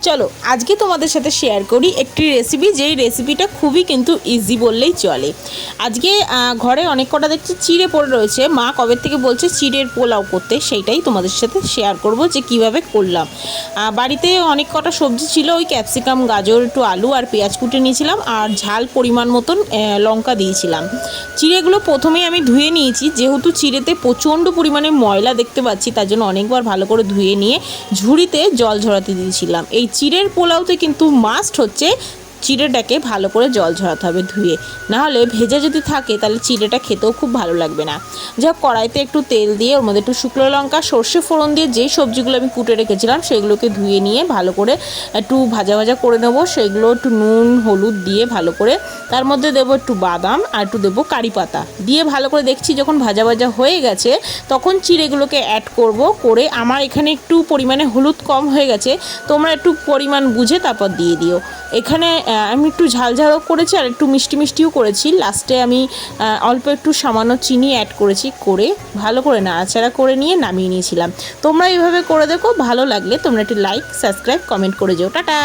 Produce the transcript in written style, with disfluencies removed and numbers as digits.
চলো আজকে তোমাদের সাথে শেয়ার করি একটি রেসিপি, যেই রেসিপিটা খুবই কিন্তু ইজি বললেই চলে। আজকে ঘরে অনেক কটা দেখছি চিড়ে পড়ে রয়েছে, মা কবে থেকে বলছে চিড়ের পোলাও করতে, সেইটাই তোমাদের সাথে শেয়ার করব যে কিভাবে করলাম। বাড়িতে অনেক কটা সবজি ছিল, ওই ক্যাপসিকাম, গাজর, একটু আলু আর পেঁয়াজ কুটে নিয়েছিলাম, আর ঝাল পরিমাণ মতন লঙ্কা দিয়েছিলাম। চিড়েগুলো প্রথমেই আমি ধুয়ে নিয়েছি, যেহেতু চিড়েতে প্রচণ্ড পরিমাণে ময়লা দেখতে পাচ্ছি, তার জন্য অনেকবার ভালো করে ধুয়ে নিয়ে ঝুড়িতে জল ঝরাতে দিয়েছিলাম। এই চিড়ের পোলাওতে কিন্তু মাস্ট হচ্ছে চিড়েটাকে ভালো করে জল ঝরাতে হবে ধুয়ে, নাহলে ভেজে যদি থাকে তাহলে চিড়েটা খেতেও খুব ভালো লাগবে না। যা কড়াইতে একটু তেল দিয়ে ওর মধ্যে একটু শুকনো লঙ্কা, সর্ষে ফোড়ন দিয়ে যেই সবজিগুলো আমি কুটে রেখেছিলাম সেগুলোকে ধুয়ে নিয়ে ভালো করে একটু ভাজা ভাজা করে নেবো। সেগুলো একটু নুন হলুদ দিয়ে ভালো করে, তার মধ্যে দেবো একটু বাদাম আর একটু দেবো কারি পাতা দিয়ে ভালো করে দেখছি যখন ভাজা ভাজা হয়ে গেছে তখন চিড়েগুলোকে অ্যাড করব। করে আমার এখানে একটু পরিমাণে হলুদ কম হয়ে গেছে, তোমরা একটু পরিমাণ বুঝে তারপর দিয়ে দিও। এখানে আমি একটু ঝাল ঝালও করেছি আর একটু মিষ্টি মিষ্টিও করেছি। লাস্টে আমি অল্প একটু সামান্য চিনি অ্যাড করেছি, করে ভালো করে নাড়াচাড়া করে নিয়ে নামিয়ে নিয়েছিলাম। তোমরা এইভাবে করে দেখো, ভালো লাগলে তোমরা একটু লাইক, সাবস্ক্রাইব, কমেন্ট করে যেও। টাটা।